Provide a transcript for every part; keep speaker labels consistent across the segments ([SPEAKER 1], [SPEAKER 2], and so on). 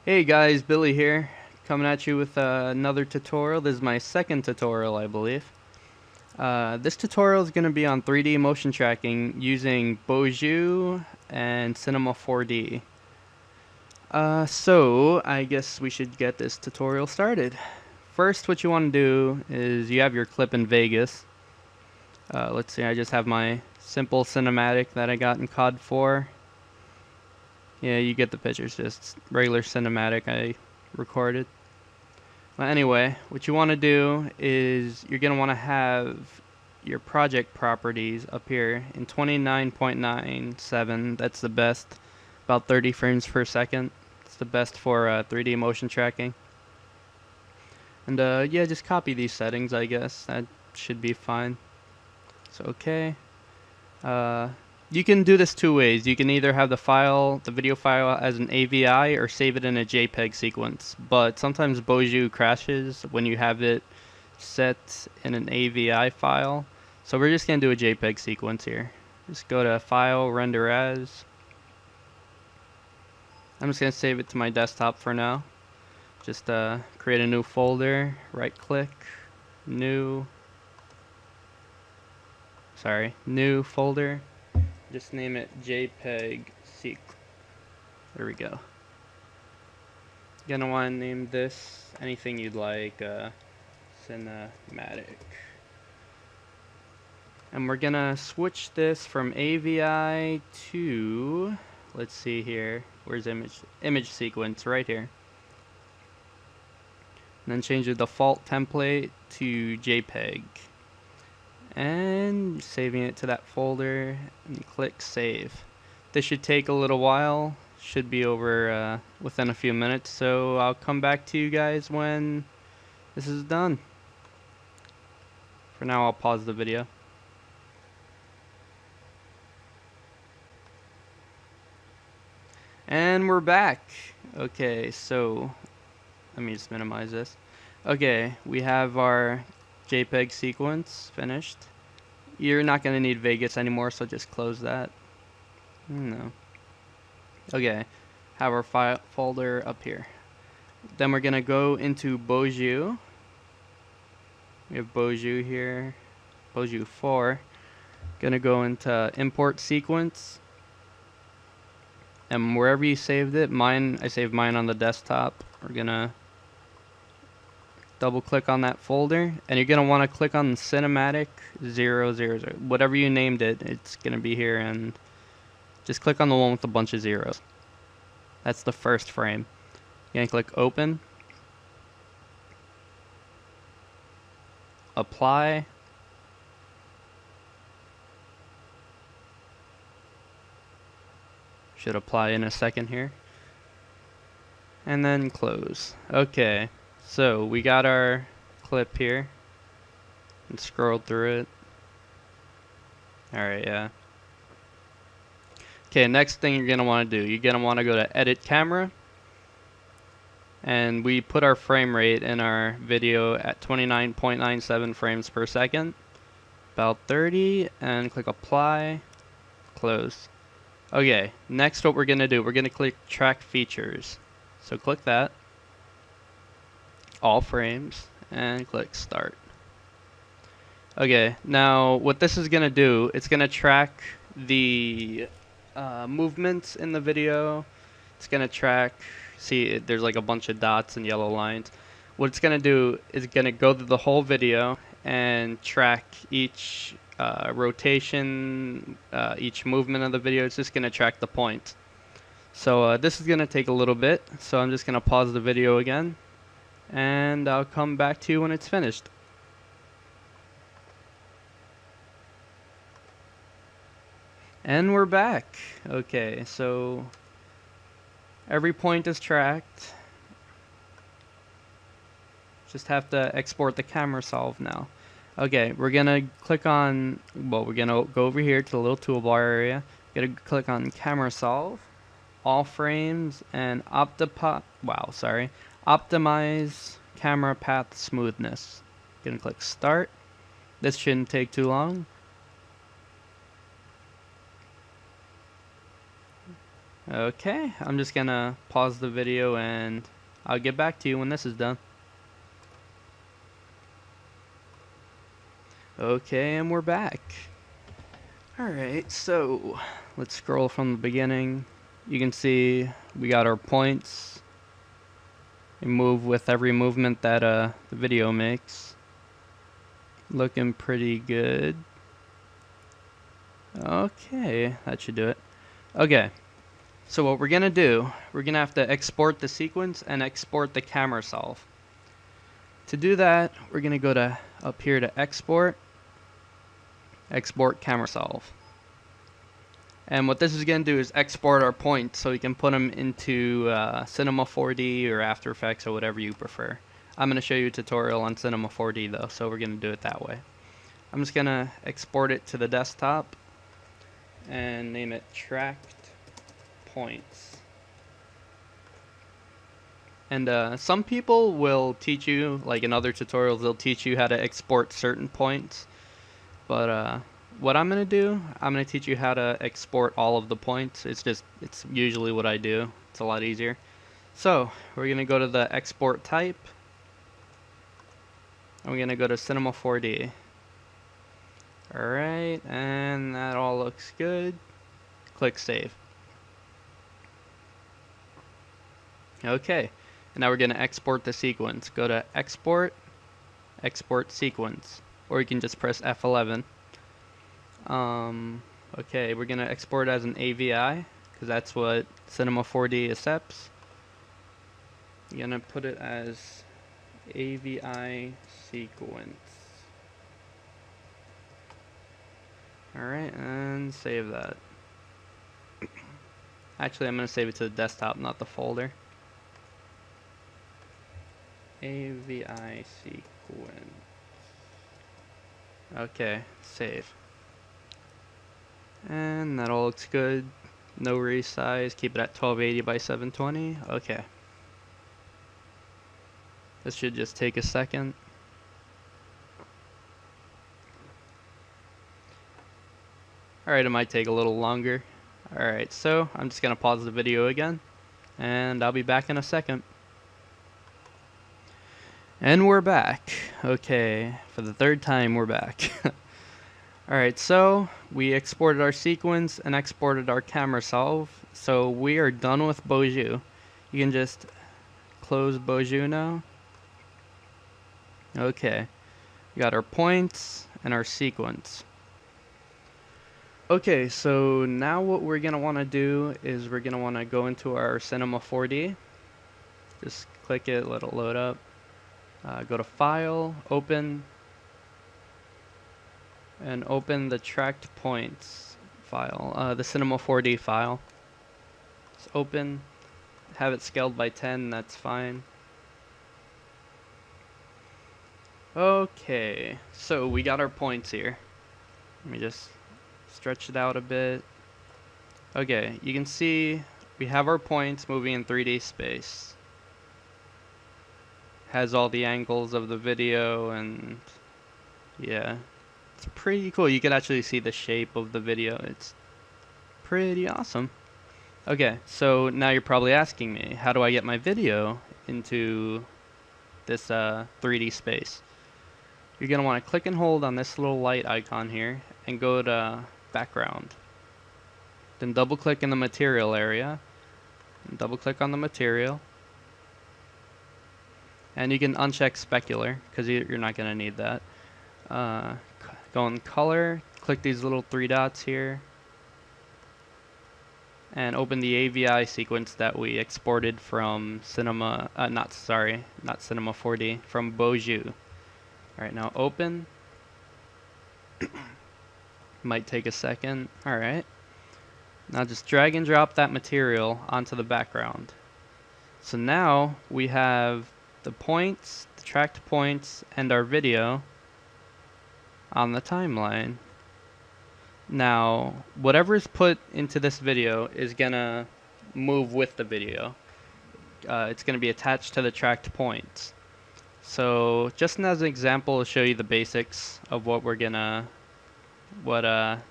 [SPEAKER 1] Hey guys, Billy here, coming at you with another tutorial. This is my second tutorial, I believe. This tutorial is going to be on 3D motion tracking using Boujou and Cinema 4D. So, I guess we should get this tutorial started. First, what you want to do is you have your clip in Vegas. Let's see, I just have my simple cinematic that I got in COD 4. Yeah, you get the pictures, just regular cinematic I recorded. Well, anyway, what you want to do is you're going to want to have your project properties up here in 29.97. That's the best, about 30 frames per second. It's the best for 3D motion tracking. And yeah, just copy these settings, I guess. That should be fine. So, okay. Uh, you can do this two ways. You can either have the video file as an AVI or save it in a JPEG sequence. But sometimes Boujou crashes when you have it set in an AVI file. So we're just going to do a JPEG sequence here. Just go to File, Render As. I'm just going to save it to my desktop for now. Just create a new folder, right click, new folder. Just name it JPEG seq. There we go. You're gonna want to name this anything you'd like, cinematic. And we're gonna switch this from AVI to, let's see here, where's image sequence, right here. And then change the default template to JPEG. And saving it to that folder and click save. This should take a little while, should be over within a few minutes, so I'll come back to you guys when this is done. For now, I'll pause the video. And we're back. Okay, so let me just minimize this. Okay, we have our JPEG sequence finished. You're not going to need Vegas anymore, so just close that. No. Okay, have our file folder up here. Then we're going to go into Boujou. We have Boujou here, Boujou 4. Going to go into Import Sequence. And wherever you saved it, I saved mine on the desktop. We're going to double click on that folder, and you're going to want to click on cinematic 000. Whatever you named it, it's going to be here, and just click on the one with a bunch of zeros. That's the first frame. You're going to click open, apply, should apply in a second here, and then close. Okay, so we got our clip here, and scroll through it. Alright, yeah. Okay, next thing you're going to want to do, you're going to want to go to Edit Camera, and we put our frame rate in our video at 29.97 frames per second, about 30, and click Apply, close. Okay, next what we're going to do, we're going to click Track Features. So click that, all frames, and click Start. Okay, now what this is going to do, it's going to track the movements in the video. It's going to track, see there's like a bunch of dots and yellow lines. What it's going to do is going to go through the whole video and track each rotation, each movement of the video. It's just going to track the point. So this is going to take a little bit, so I'm just going to pause the video again, and I'll come back to you when it's finished. And we're back. Okay, so every point is tracked. Just have to export the camera solve now. Okay, we're gonna click on, well, we're gonna go over here to the little toolbar area. Gonna click on camera solve, all frames, and optimize camera path smoothness. Gonna click start. This shouldn't take too long. Okay, I'm just gonna pause the video and I'll get back to you when this is done. Okay, and we're back. Alright, so let's scroll from the beginning. You can see we got our points. We move with every movement that the video makes. Looking pretty good. Okay, that should do it. Okay, so what we're gonna do, we're gonna have to export the sequence and export the camera solve. To do that, we're gonna go to up here to export camera solve. And what this is going to do is export our points so we can put them into Cinema 4D or After Effects or whatever you prefer. I'm going to show you a tutorial on Cinema 4D though, so we're going to do it that way. I'm just going to export it to the desktop and name it tracked points. And some people will teach you, like in other tutorials, they'll teach you how to export certain points. But what I'm going to do, I'm going to teach you how to export all of the points. It's usually what I do. It's a lot easier. So, we're going to go to the export type. And we're going to go to Cinema 4D. Alright, and that all looks good. Click Save. Okay, and now we're going to export the sequence. Go to Export, Export Sequence. Or you can just press F11. Okay, we're gonna export it as an AVI because that's what Cinema 4D accepts. You're gonna put it as AVI sequence. Alright, and save that. Actually, I'm gonna save it to the desktop, not the folder. AVI sequence. Okay, save. And that all looks good. No resize. Keep it at 1280 by 720. Okay. This should just take a second. Alright, it might take a little longer. Alright, so I'm just going to pause the video again. And I'll be back in a second. And we're back. Okay, for the third time we're back. Alright, so we exported our sequence and exported our camera solve. So we are done with Boujou. You can just close Boujou now. Okay, we got our points and our sequence. Okay, so now what we're going to want to do is we're going to want to go into our Cinema 4D. Just click it, let it load up. Go to File, Open, and open the tracked points file, the Cinema 4D file. Just open, have it scaled by 10, that's fine. Okay, so we got our points here. Let me just stretch it out a bit. Okay, you can see we have our points moving in 3D space. Has all the angles of the video and yeah. It's pretty cool. You can actually see the shape of the video. It's pretty awesome. Okay, so now you're probably asking me, how do I get my video into this 3D space? You're going to want to click and hold on this little light icon here and go to background. Then double click in the material area. And double click on the material. And you can uncheck specular because you're not going to need that. Go in color, click these little three dots here, and open the AVI sequence that we exported from Cinema, not Cinema 4D, from Boujou. Alright, now open. Might take a second. Alright. Now just drag and drop that material onto the background. So now we have the points, the tracked points, and our video on the timeline. Now, whatever is put into this video is gonna move with the video. It's gonna be attached to the tracked points. So, just as an example to show you the basics of what we're gonna, what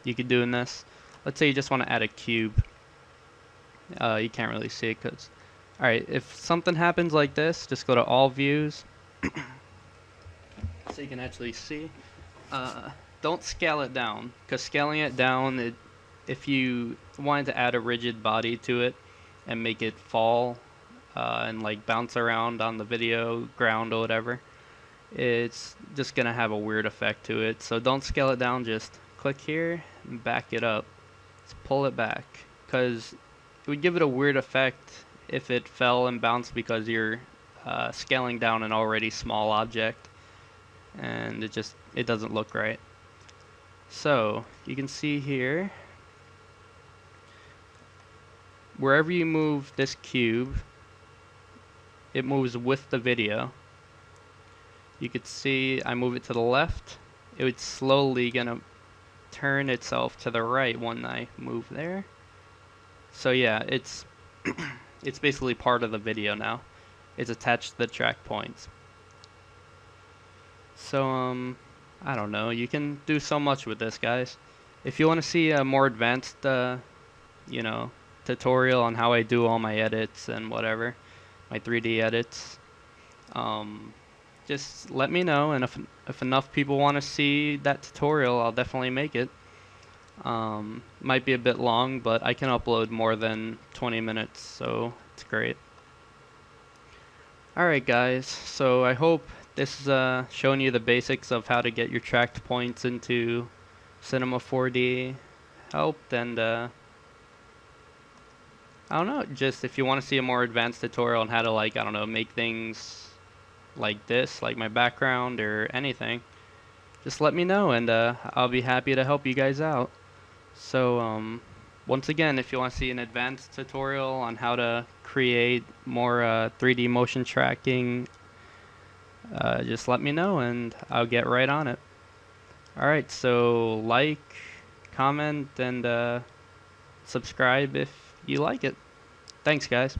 [SPEAKER 1] you could do in this. Let's say you just want to add a cube. You can't really see it because... Alright, if something happens like this, just go to all views so you can actually see. Don't scale it down, because scaling it down, if you wanted to add a rigid body to it and make it fall and like bounce around on the video ground or whatever, it's just gonna have a weird effect to it. So don't scale it down, just click here and back it up. Just pull it back, because it would give it a weird effect if it fell and bounced because you're scaling down an already small object, and it doesn't look right. So you can see here, wherever you move this cube, it moves with the video. You could see I move it to the left, it would slowly gonna turn itself to the right when I move there. So yeah, it's it's basically part of the video now. It's attached to the track points. So I don't know, you can do so much with this, guys. If you want to see a more advanced you know, tutorial on how I do all my edits and whatever, my 3D edits, just let me know, and if enough people want to see that tutorial, I'll definitely make it. Might be a bit long, but I can upload more than 20 minutes, so it's great. Alright guys, so I hope this is showing you the basics of how to get your tracked points into Cinema 4D helped, and I don't know, just if you want to see a more advanced tutorial on how to, like, I don't know, make things like this, like my background or anything, just let me know, and I'll be happy to help you guys out. So once again, if you want to see an advanced tutorial on how to create more 3D motion tracking, just let me know and I'll get right on it. Alright, so like, comment, and subscribe if you like it. Thanks, guys.